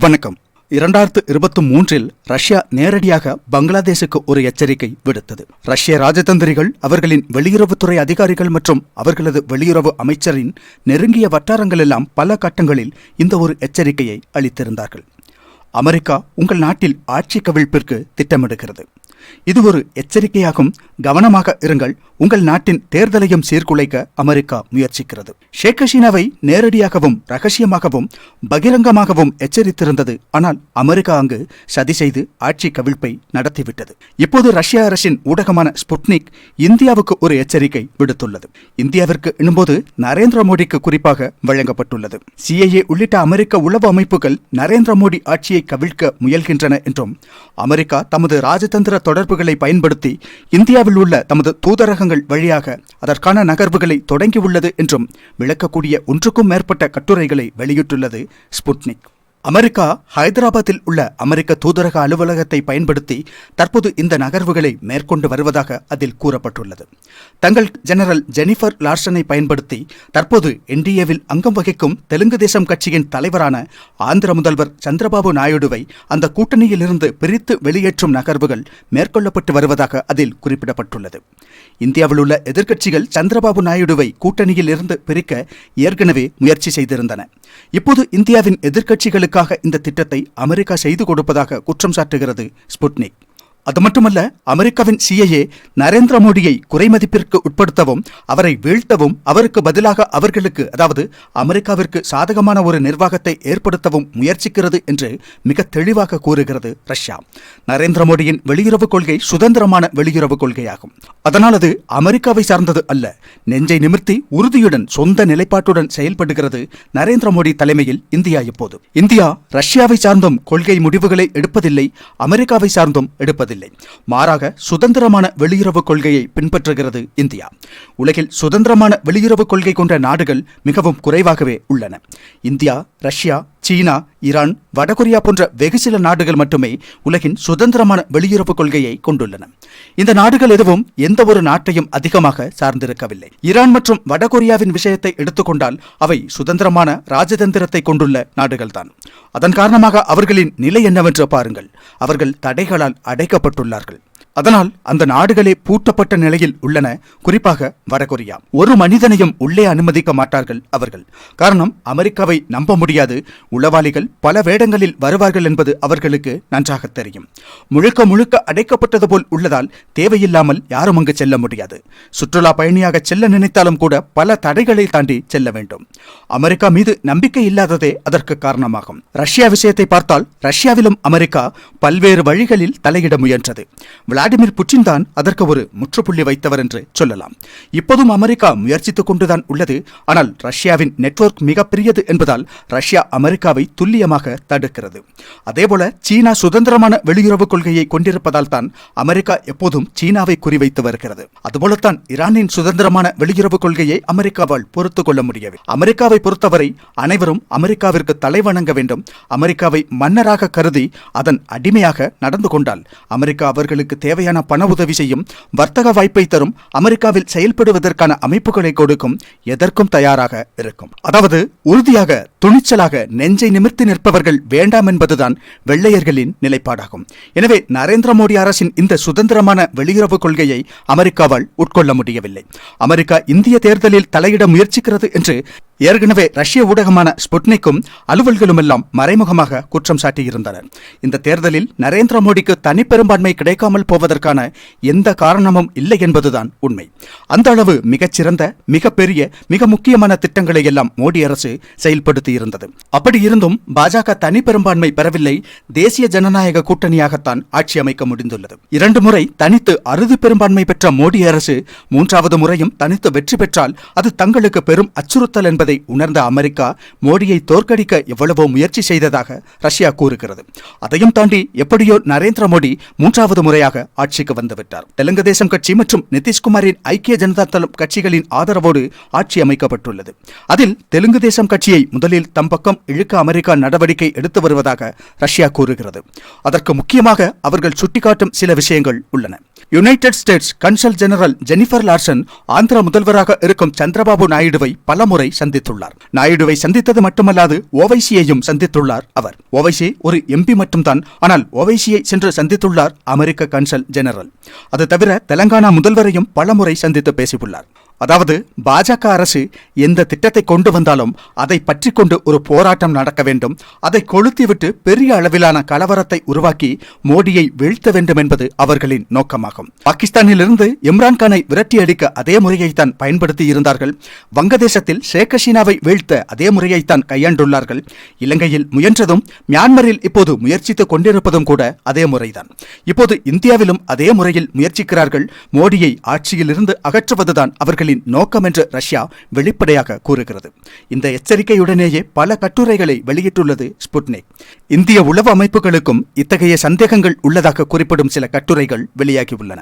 வணக்கம். 2023 ரஷ்யா நேரடியாக பங்களாதேசுக்கு ஒரு எச்சரிக்கை விடுத்தது. ரஷ்ய ராஜதந்திரிகள் அவர்களின் வெளியுறவுத்துறை அதிகாரிகள் மற்றும் அவர்களது வெளியுறவு அமைச்சரின் நெருங்கிய வட்டாரங்கள் எல்லாம் பல கட்டங்களில் இந்த ஒரு எச்சரிக்கையை அளித்திருந்தார்கள். அமெரிக்கா உங்கள் நாட்டில் ஆட்சி கவிழ்ப்பிற்கு திட்டமிடுகிறது. இது ஒரு எச்சரிக்கையாகும். கவனமாக இருங்கள். உங்கள் நாட்டின் தேர்தலையும் சீர்குலைக்க அமெரிக்கா முயற்சிக்கிறது. ஷேக் ஹசீனாவை நேரடியாகவும் ரகசியமாகவும் பகிரங்கமாகவும் எச்சரித்திருந்தது. ஆனால் அமெரிக்கா அங்கு சதி செய்து ஆட்சி கவிழ்ப்பை நடத்திவிட்டது. இப்போது ரஷ்ய அரசின் ஊடகமான ஸ்புட்னிக் இந்தியாவுக்கு ஒரு எச்சரிக்கை விடுத்துள்ளது. இந்தியாவிற்கு எனும்போது நரேந்திர மோடிக்கு குறிப்பாக வழங்கப்பட்டுள்ளது. CIA உள்ளிட்ட அமெரிக்க உளவு அமைப்புகள் நரேந்திர மோடி ஆட்சியை கவிழ்க்க முயல்கின்றன என்றும், அமெரிக்கா தமது ராஜதந்திர தொடர்புகளை பயன்படுத்தி இந்தியாவில் உள்ள தமது தூதரகங்கள் வழியாக அதற்கான நகர்வுகளை தொடங்கியுள்ளது என்றும் விளக்கக்கூடிய ஒன்றுக்கும் மேற்பட்ட கட்டுரைகளை வெளியிட்டுள்ளது ஸ்புட்னிக். அமெரிக்கா ஹைதராபாத்தில் உள்ள அமெரிக்க தூதரக அலுவலகத்தை பயன்படுத்தி தற்போது இந்த நகர்வுகளை மேற்கொண்டு வருவதாக அதில் கூறப்பட்டுள்ளது. தங்கள் ஜெனரல் ஜெனிஃபர் லார்சனை பயன்படுத்தி தற்போது NDAவில் அங்கம் வகிக்கும் தெலுங்கு தேசம் கட்சியின் தலைவரான ஆந்திர முதல்வர் சந்திரபாபு நாயுடுவை அந்த கூட்டணியிலிருந்து பிரித்து வெளியேற்றும் நகர்வுகள் மேற்கொள்ளப்பட்டு வருவதாக அதில் குறிப்பிடப்பட்டுள்ளது. இந்தியாவில் உள்ள எதிர்க்கட்சிகள் சந்திரபாபு நாயுடுவை கூட்டணியில் இருந்து பிரிக்க ஏற்கனவே முயற்சி செய்திருந்தன. இப்போது இந்தியாவின் எதிர்க்கட்சிகளுக்கு இந்த திட்டத்தை அமெரிக்கா செய்து கொடுப்பதாக குற்றம் சாட்டுகிறது ஸ்புட்னிக். அது மட்டுமல்ல, அமெரிக்காவின் CIA நரேந்திர மோடியை குறைமதிப்பிற்கு உட்படுத்தவும் அவரை வீழ்த்தவும் அவருக்கு பதிலாக அவர்களுக்கு, அதாவது அமெரிக்காவிற்கு சாதகமான ஒரு நிர்வாகத்தை ஏற்படுத்தவும் முயற்சிக்கிறது என்று மிக தெளிவாக கூறுகிறது ரஷ்யா. நரேந்திர மோடியின் வெளியுறவு கொள்கை சுதந்திரமான வெளியுறவு கொள்கையாகும். அதனால் அது அமெரிக்காவை சார்ந்தது அல்ல. நெஞ்சை நிமிர்த்தி உறுதியுடன் சொந்த நிலைப்பாட்டுடன் செயல்படுகிறது நரேந்திர மோடி தலைமையில் இந்தியா. இப்போது இந்தியா ரஷ்யாவை சார்ந்தும் கொள்கை முடிவுகளை எடுப்பதில்லை, அமெரிக்காவை சார்ந்தும் எடுப்பதில்லை. மாறாக சுதந்திரமான வெளியுறவு கொள்கையை பின்பற்றுகிறது இந்தியா. உலகில் சுதந்திரமான வெளியுறவு கொள்கை கொண்ட நாடுகள் மிகவும் குறைவாகவே உள்ளன. இந்தியா, ரஷ்யா, சீனா, ஈரான், வடகொரியா போன்ற வெகு சில நாடுகள் மட்டுமே உலகின் சுதந்திரமான வெளியுறவு கொள்கையை கொண்டுள்ளன. இந்த நாடுகள் எதுவும் எந்த ஒரு நாட்டையும் அதிகமாக சார்ந்திருக்கவில்லை. ஈரான் மற்றும் வடகொரியாவின் விஷயத்தை எடுத்துக்கொண்டால் அவை சுதந்திரமான ராஜதந்திரத்தை கொண்டுள்ள நாடுகள்தான். அதன் காரணமாக அவர்களின் நிலை என்னவென்று பாருங்கள். அவர்கள் தடைகளால் அடைக்கப்பட்டுள்ளார்கள். அதனால் அந்த நாடுகளே பூட்டப்பட்ட நிலையில் உள்ளன. குறிப்பாக வடகொரியா. ஒரு மனிதனையும் உள்ளே அனுமதிக்க மாட்டார்கள் அவர்கள். காரணம், அமெரிக்காவை நம்ப முடியாது. உளவாளிகள் பல வேடங்களில் வருவார்கள் என்பது அவர்களுக்கு நன்றாக தெரியும். முழுக்க முழுக்க அடைக்கப்பட்டது போல் உள்ளதால் தேவையில்லாமல் யாரும் அங்கு செல்ல முடியாது. சுற்றுலா பயணியாக செல்ல நினைத்தாலும் கூட பல தடைகளை தாண்டி செல்ல வேண்டும். அமெரிக்கா மீது நம்பிக்கை இல்லாததே அதற்கு காரணமாகும். ரஷ்யா விஷயத்தை பார்த்தால் ரஷ்யாவிலும் அமெரிக்கா பல்வேறு வழிகளில் தலையிட முயன்றது. விளாடிமிர் புட்டின் தான் அதற்கு ஒரு முற்றுப்புள்ளி வைத்தவர் என்று சொல்லலாம். இப்போதும் அமெரிக்கா முயற்சித்துக் கொண்டுதான் உள்ளது. ஆனால் ரஷ்யாவின் நெட்வொர்க் மிகப்பெரியது என்பதால் ரஷ்யா அமெரிக்காவை துல்லியமாக தடுக்கிறது. அதேபோல சீனா சுதந்திரமான வெளியுறவு கொள்கையை கொண்டிருப்பதால் தான் அமெரிக்கா எப்போதும் சீனாவை குறிவைத்து வருகிறது. அதுபோலத்தான் ஈரானின் சுதந்திரமான வெளியுறவு கொள்கையை அமெரிக்காவால் பொறுத்துக் கொள்ள முடியவில்லை. அமெரிக்காவை பொறுத்தவரை அனைவரும் அமெரிக்காவிற்கு தலைவணங்க வேண்டும். அமெரிக்காவை மன்னராக கருதி அதன் அடிமையாக நடந்து கொண்டால் அமெரிக்கா அவர்களுக்கு தேவையான பண உதவி செய்யும், வர்த்தக வாய்ப்பை தரும், அமெரிக்காவில் செயல்படுவதற்கான அமைப்புகளை கொடுக்கும், எதற்கும் தயாராக இருக்கும். அதாவது உறுதியாக துணிச்சலாக நெஞ்சை நிமிர்த்தி நிற்பவர்கள் வேண்டாம் என்பதுதான் வெள்ளையர்களின் நிலைப்பாடாகும். எனவே நரேந்திர மோடி அரசின் இந்த சுதந்திரமான வெளியுறவு கொள்கையை அமெரிக்காவால் உட்கொள்ள முடியவில்லை. அமெரிக்கா இந்திய தேர்தலில் தலையிட முயற்சிக்கிறது என்று ஏற்கனவே ரஷ்ய ஊடகமான ஸ்புட்னிக்கும் அலுவல்களும் எல்லாம் மறைமுகமாக குற்றம் சாட்டியிருந்தனர். இந்த தேர்தலில் நரேந்திர மோடிக்கு தனிப்பெரும்பான்மை கிடைக்காமல் போவதற்கான எந்த காரணமும் இல்லை என்பதுதான் உண்மை. அந்த அளவு மிகச்சிறந்த, மிகப்பெரிய, மிக முக்கியமான திட்டங்களை எல்லாம் மோடி அரசு செயல்படுத்தியிருந்தது. அப்படி இருந்தும் பாஜக தனிப்பெரும்பான்மை பெறவில்லை. தேசிய ஜனநாயக கூட்டணியாகத்தான் ஆட்சி அமைக்க முடிந்துள்ளது. 2 முறை தனித்து அறுதி பெரும்பான்மை பெற்ற மோடி அரசு 3வது முறையும் தனித்து வெற்றி பெற்றால் அது தங்களுக்கு பெரும் அச்சுறுத்தல் என்பதை உணர்ந்த அமெரிக்கா மோடியை தோற்கடிக்க எவ்வளவோ முயற்சி செய்ததாக ரஷ்யா கூறுகிறது. அதையும் தாண்டி எப்படியோ நரேந்திர மோடி 3வது முறையாக ஆட்சிக்கு வந்துவிட்டார். தெலுங்கு தேசம் கட்சி மற்றும் நிதிஷ்குமாரின் ஐக்கிய ஜனதா தளம் கட்சிகளின் ஆதரவோடு ஆட்சி அமைக்கப்பட்டுள்ளது. அதில் தெலுங்கு தேசம் கட்சியை முதலில் தம் பக்கம் இழுக்க அமெரிக்கா நடவடிக்கை எடுத்து வருவதாக ரஷ்யா கூறுகிறது. அதற்கு முக்கியமாக அவர்கள் சுட்டிக்காட்டும் சில விஷயங்கள் உள்ளன. United States consul general Jennifer Larsen Andhra முதல்வராக இருக்கும் சந்திரபாபு நாயுடுவை பலமுறை சந்தித்துள்ளார். நாயுடுவை சந்தித்தது மட்டுமல்லாது ஓவைசியையும் சந்தித்துள்ளார். அவர் ஓவைசி ஒரு எம்பி மட்டும்தான். ஆனால் ஓவைசியை சென்று சந்தித்துள்ளார் அமெரிக்க கன்சல் ஜெனரல். அது தவிர தெலங்கானா முதல்வரையும் பலமுறை சந்தித்து பேசியுள்ளார். அதாவது பாஜக அரசு எந்த திட்டத்தை கொண்டு வந்தாலும் அதை பற்றி கொண்டு ஒரு போராட்டம் நடக்க வேண்டும், அதை கொளுத்திவிட்டு பெரிய அளவிலான கலவரத்தை உருவாக்கி மோடியை வீழ்த்த வேண்டும் என்பது அவர்களின் நோக்கமாகும். பாகிஸ்தானிலிருந்து இம்ரான்கானை விரட்டி அடிக்க அதே முறையைத்தான் பயன்படுத்தி இருந்தார்கள். வங்கதேசத்தில் ஷேக் ஹசீனாவை வீழ்த்த அதே முறையைத்தான் கையாண்டுள்ளார்கள். இலங்கையில் முயன்றதும் மியான்மரில் இப்போது முயற்சித்துக் கொண்டிருப்பதும் கூட அதே முறைதான். இப்போது இந்தியாவிலும் அதே முறையில் முயற்சிக்கிறார்கள். மோடியை ஆட்சியிலிருந்து அகற்றுவதுதான் அவர்களின் நோக்கம் என்று ரஷ்யா வெளிப்படையாக கூறுகிறது. இந்த எச்சரிக்கையுடனேயே பல கட்டுரைகளை வெளியிட்டுள்ளது ஸ்புட்னிக். இந்திய உளவு அமைப்புகளுக்கும் இத்தகைய சந்தேகங்கள் உள்ளதாக குறிப்பிடும் சில கட்டுரைகள் வெளியாகியுள்ளன.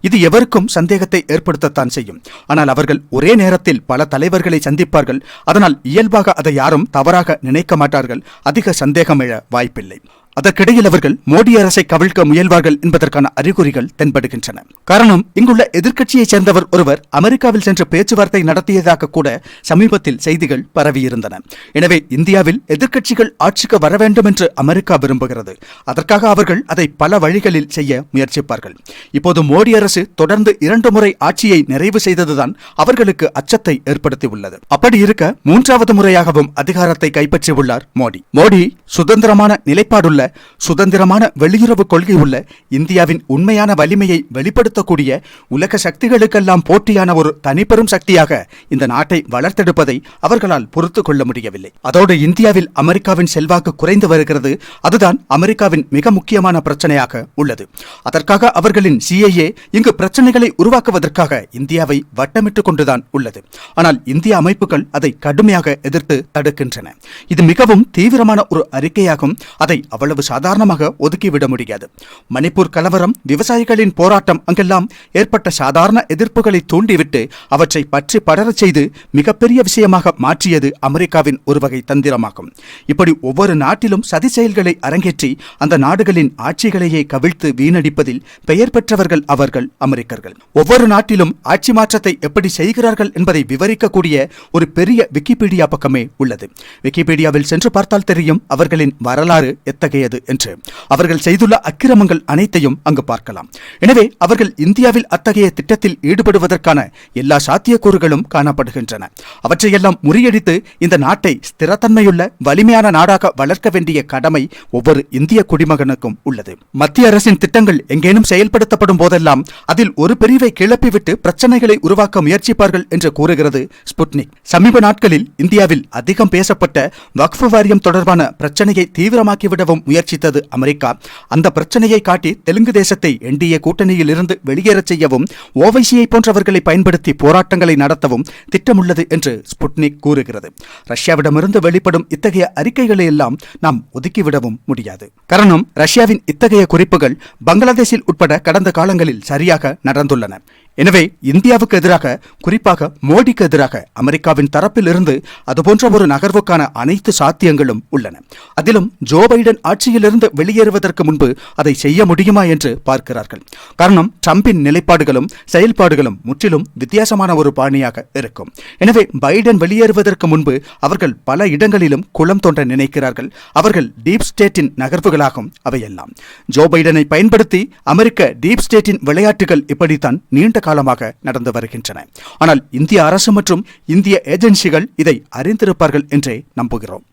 இது எவருக்கும் சந்தேகத்தை ஏற்படுத்தத்தான் செய்யும். ஆனால் அவர்கள் ஒரே நேரத்தில் பல தலைவர்களை சந்திப்பார்கள். அதனால் இயல்பாக அதை யாரும் தவறாக நினைக்க மாட்டார்கள். அதிக சந்தேகம் எழ வாய்ப்பில்லை. அதற்கிடையில் அவர்கள் மோடி அரசை கவிழ்க்க முயல்வார்கள் என்பதற்கான அறிகுறிகள் தென்படுகின்றன. காரணம், இங்குள்ள எதிர்க்கட்சியைச் சேர்ந்தவர் ஒருவர் அமெரிக்காவில் சென்று பேச்சுவார்த்தை நடத்தியதாக கூட சமீபத்தில் செய்திகள் பரவியிருந்தன. எனவே இந்தியாவில் எதிர்க்கட்சிகள் ஆட்சிக்கு வர வேண்டும் என்று அமெரிக்கா விரும்புகிறது. அதற்காக அவர்கள் அதை பல வழிகளில் செய்ய முயற்சிப்பார்கள். இப்போது மோடி அரசு தொடர்ந்து 2 முறை ஆட்சியை நிறைவு செய்ததுதான் அவர்களுக்கு அச்சத்தை ஏற்படுத்தியுள்ளது. அப்படி இருக்க 3வது முறையாகவும் அதிகாரத்தை கைப்பற்றியுள்ளார் மோடி. மோடி சுதந்திரமான நிலைப்பாடுள்ள, சுதந்திரமான வெளியுறவு கொள்கை உள்ள, இந்தியாவின் உண்மையான வலிமையை வெளிப்படுத்தக்கூடிய, உலக சக்திகளுக்கெல்லாம் போட்டியான ஒரு தனிப்பெரும் சக்தியாக இந்த நாட்டை வளர்த்தெடுப்பதை அவர்களால் பொறுத்துக் கொள்ள முடியவில்லை. அதோடு இந்தியாவில் அமெரிக்காவின் செல்வாக்கு குறைந்து வருகிறது. அதுதான் அமெரிக்காவின் மிக முக்கியமான பிரச்சனையாக உள்ளது. அதற்காக அவர்களின் CIA இங்கு பிரச்சனைகளை உருவாக்குவதற்காக இந்தியாவை வட்டமிட்டுக் கொண்டுதான் உள்ளது. ஆனால் இந்திய அமைப்புகள் அதை கடுமையாக எதிர்த்து தடுக்கின்றன. இது மிகவும் தீவிரமான ஒரு அறிக்கையாகும். அதை அவ்வளவு சாதாரணமாக ஒதுக்கிவிட முடியாது. மணிப்பூர் கலவரம், விவசாயிகளின் போராட்டம், அங்கெல்லாம் ஏற்பட்ட சாதாரண எதிர்ப்புகளை தூண்டிவிட்டு அவற்றை பற்றி படரச் செய்து மிகப்பெரிய விஷயமாக மாற்றியது அமெரிக்காவின் ஒரு வகை தந்திரமாகும். இப்படி ஒவ்வொரு நாட்டிலும் சதி செயல்களை அரங்கேற்றி அந்த நாடுகளின் ஆட்சிகளையே கவிழ்த்து வீணடிப்பதில் பெயர் பெற்றவர்கள் அவர்கள் அமெரிக்கர்கள். ஒவ்வொரு நாட்டிலும் ஆட்சி மாற்றத்தை எப்படி செய்கிறார்கள் என்பதை விவரிக்கக்கூடிய ஒரு பெரிய விக்கிபீடியா பக்கமே உள்ளது. விக்கிபீடியாவில் சென்று பார்த்தால் தெரியும் அவர்களின் வரலாறு எத்தகையது என்று. அவர்கள் செய்துள்ள அக்கிரமங்கள் அனைத்தையும் அங்கு பார்க்கலாம். எனவே அவர்கள் இந்தியாவில் அத்தகைய திட்டத்தில் ஈடுபடுவதற்கான எல்லா சாத்தியக்கூறுகளும் காணப்படுகின்றன. அவற்றையெல்லாம் முறியடித்து இந்த நாட்டை ஸ்திரத்தன்மையுள்ள வலிமையான நாடாக வளர்க்க வேண்டிய கடமை ஒவ்வொரு இந்திய குடிமகனுக்கும் உள்ளது. மத்திய அரசின் திட்டங்கள் எங்கேனும் செயல்படுத்தப்படும் போதெல்லாம் அதில் ஒரு பிரிவை கிளப்பிவிட்டு பிரச்சனைகளை உருவாக்க முயற்சிப்பார்கள் என்று கூறுகிறது ஸ்புட்னிக். சமீப நாட்களில் இந்தியாவில் அதிகம் பேசப்பட்ட வக்ஃப் வாரியம் தொடர்பான பிரச்சனையை தீவிரமாக்கிவிடவும் முயற்சித்தது அமெரிக்கா. அந்த பிரச்சனையை காட்டி தெலுங்கு தேசத்தை NDA கூட்டணியில் இருந்து வெளியேறச் செய்யவும் ஓவைசியை போன்றவர்களை பயன்படுத்தி போராட்டங்களை நடத்தவும் திட்டமுள்ளது என்று ஸ்புட்னிக் கூறுகிறது. ரஷ்யாவிடமிருந்து வெளிப்படும் இத்தகைய அறிக்கைகளை எல்லாம் நாம் ஒதுக்கிவிடவும் முடியாது. காரணம், ரஷ்யாவின் இத்தகைய குறிப்புகள் பங்களாதேஷில் உட்பட கடந்த காலங்களில் சரியாக நடந்துள்ளன. எனவே இந்தியாவுக்கு எதிராக, குறிப்பாக மோடிக்கு எதிராக அமெரிக்காவின் தரப்பில் இருந்து அதுபோன்ற ஒரு நகர்வுக்கான அனைத்து சாத்தியங்களும் உள்ளன. அதிலும் ஜோ பைடன் ஆட்சியிலிருந்து வெளியேறுவதற்கு முன்பு அதை செய்ய முடியுமா என்று பார்க்கிறார்கள். காரணம், ட்ரம்பின் நிலைப்பாடுகளும் செயல்பாடுகளும் முற்றிலும் வித்தியாசமான ஒரு பாணியாக இருக்கும். எனவே பைடன் வெளியேறுவதற்கு முன்பு அவர்கள் பல இடங்களிலும் குளம் தோண்ட நினைக்கிறார்கள். அவர்கள் டீப் ஸ்டேட்டின் நகர்வுகளாகும் அவையெல்லாம். ஜோ பைடனை பயன்படுத்தி அமெரிக்க டீப் ஸ்டேட்டின் விளையாட்டுகள் இப்படித்தான் நீண்ட காலமாக நடந்து வருகின்றன. ஆனால் இந்திய அரசு மற்றும் இந்திய ஏஜென்சிகள் இதை அறிந்திருப்பார்கள் என்றே நம்புகிறோம்.